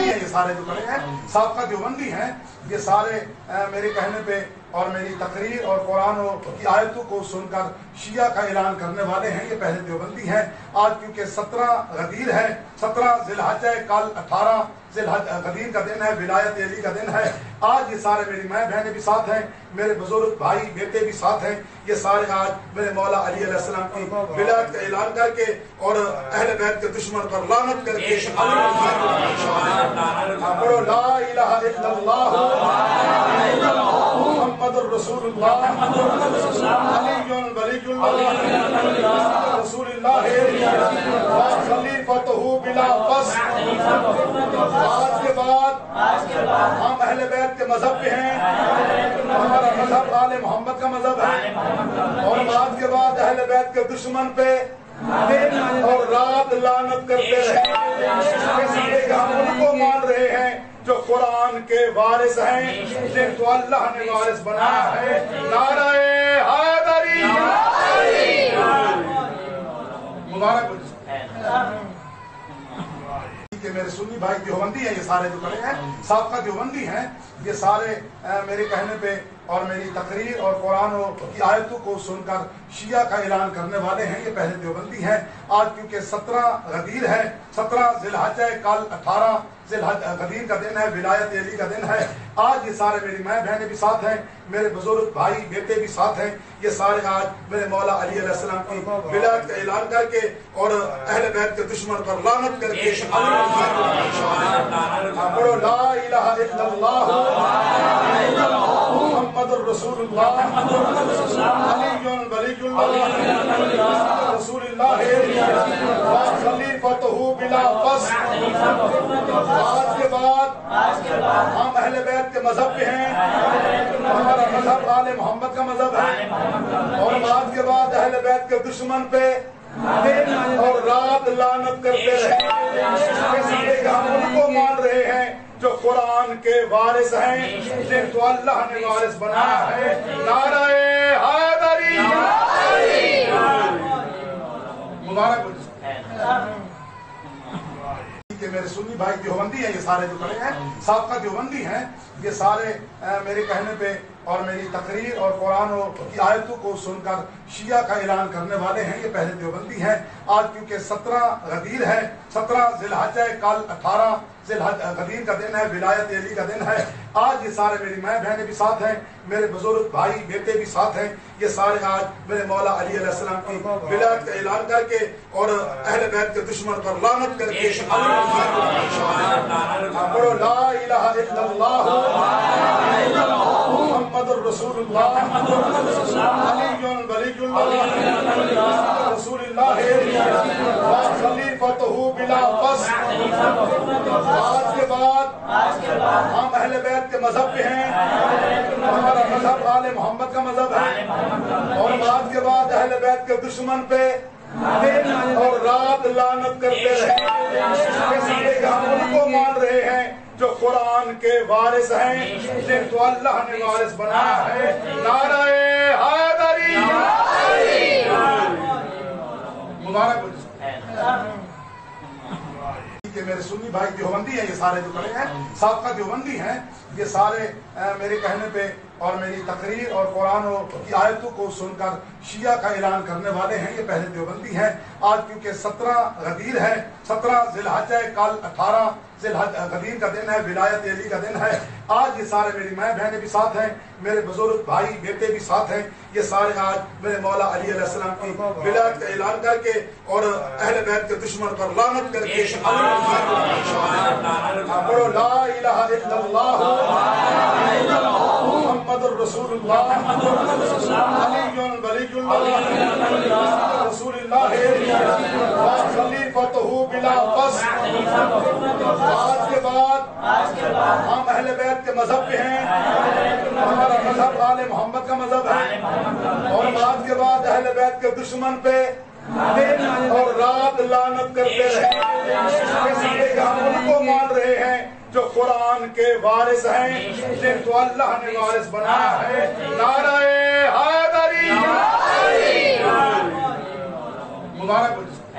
یہ سارے جو کھڑے ہیں سابقہ دیوبندی ہیں، یہ سارے میرے کہنے پہ اور میری تقریر اور قرآن کی آیتوں کو سن کر شیعہ کا اعلان کرنے والے ہیں، یہ پہلے دیوبندی ہیں۔ آج کیونکہ 17 غدیر ہے، 17 ذی الحجہ ہے، کل 18 ذی غدیر کا دن ہے، ولایت علی کا دن ہے۔ آج یہ سارے میری ماں بہنیں بھی ساتھ ہیں، میرے بزرگ بھائی بیٹے بھی ساتھ ہیں، یہ سارے آج میرے مولا علی علیہ السلام کی ولایت کا اعلان کر کے اور اہل بیت کے دشمن پر لعنت کر کے پڑھو لا الہ الا اللہ محمد الرسول اللہ علی ولی اللہ رسول اللہ خلیفتہ بلا قصد۔ آج کے بعد ہم اہل بیت کے مذہب پہ ہیں، ہمارا مذہب آل محمد کا مذہب ہے، اور آج کے بعد اہل بیت کے دشمن پہ دن اور رات لعنت کرتے رہے۔ ہم ان کو مان رہے ہیں جو قرآن کے وارث ہیں، جن کو اللہ نے وارث بنایا ہے۔ نعرہ حیدری مبارک ہو کہ میرے سنی بھائی دیوبندی ہیں، یہ سارے جو کھڑے ہیں سابقہ دیوبندی ہیں، یہ سارے میرے کہنے پہ اور میری تقریر اور قرآن کی آیتوں کو سن کر شیعہ کا اعلان کرنے والے ہیں، یہ پہلے دیوبندی ہیں۔ آج کیونکہ 17 غدیر ہے، 17 ذی الحجہ ہے، کل 18 ذی غدیر کا دن ہے، ولایت علی کا دن ہے۔ آج یہ سارے میری ماں بہنیں بھی ساتھ ہیں، میرے بزرگ بھائی بیٹے بھی ساتھ ہیں، یہ سارے آج میرے مولا علی علیہ السلام کی ولایت کا اعلان کر کے اور اہل بیت کے دشمن پر لعنت کر کے پڑھو لا الہ الا اللہ محمد الرسول اللہ علی ولی اللہ رسول اللہ خلیفتہ بلا قصد۔ آج کے بعد ہم اہل بیت کے مذہب پہ ہیں، ہمارا مذہب آل محمد کا مذہب ہے، اور آج کے بعد اہل بیت کے دشمن پہ دن اور رات لعنت کرتے رہے۔ ہم ان کو مان رہے ہیں جو قرآن کے وارث ہیں، جن کو اللہ نے وارث بنایا ہے۔ نعرہ حیدری مبارک ہو کہ میرے سنی بھائی دیوبندی ہیں، یہ سارے جو کھڑے ہیں سابقہ دیوبندی ہیں، یہ سارے میرے کہنے پہ اور میری تقریر اور قرآن کی آیتوں کو سن کر شیعہ کا اعلان کرنے والے ہیں، یہ پہلے دیوبندی ہیں۔ آج کیونکہ 17 غدیر ہے، 17 ذی الحجہ ہے، کل 18 ذی غدیر کا دن ہے، ولایت علی کا دن ہے۔ آج یہ سارے میری ماں بہنیں بھی ساتھ ہیں، میرے بزرگ بھائی بیٹے بھی ساتھ ہیں، یہ سارے آج میرے مولا علی علیہ السلام کی ولایت کا اعلان کر کے اور اہل بیت کے دشمن پر لعنت کر کے پڑھو لا الہ الا اللہ محمد الرسول اللہ علی ولی اللہ رسول اللہ خلیفتہ بلا قصد۔ آج کے بعد ہم اہل بیت کے مذہب پہ ہیں، ہمارا مذہب آل محمد کا مذہب ہے، اور آج کے بعد اہل بیت کے دشمن پہ دن اور رات لعنت کرتے رہے۔ ہم ان کو مان رہے ہیں جو قرآن کے وارث ہیں، جن کو اللہ نے وارث بنایا ہے۔ نعرہ حیدری مبارک ہو کہ میرے سنی بھائی دیوبندی ہیں، یہ سارے جو کھڑے ہیں سابقہ دیوبندی ہیں، یہ سارے میرے کہنے پہ اور میری تقریر اور قرآن کی آیتوں کو سن کر شیعہ کا اعلان کرنے والے ہیں، یہ پہلے دیوبندی ہیں۔ آج کیونکہ 17 غدیر ہے، 17 ذی الحجہ ہے، کل 18 ذی غدیر کا دن ہے، ولایت علی کا دن ہے۔ آج یہ سارے میری ماں بہنیں بھی ساتھ ہیں، میرے بزرگ بھائی بیٹے بھی ساتھ ہیں، یہ سارے آج میرے مولا علی علیہ السلام کی ولایت کا اعلان کر کے اور اہل بیت کے دشمن پر لعنت کر کے پڑھو لا الہ الا اللہ محمد الرسول اللہ علی ولی اللہ رسول اللہ خلیفتہ بلا قصد۔ آج کے بعد ہم اہل بیت کے مذہب پہ ہیں، ہمارا مذہب آل محمد کا مذہب ہے، اور آج کے بعد اہل بیت کے دشمن پہ دن اور رات لعنت کرتے رہے۔ ہم ان کو مان رہے ہیں جو قرآن کے وارث ہیں، جن کو اللہ نے وارث بنایا ہے۔ نعرہ حیدری مبارک ہو جس کو.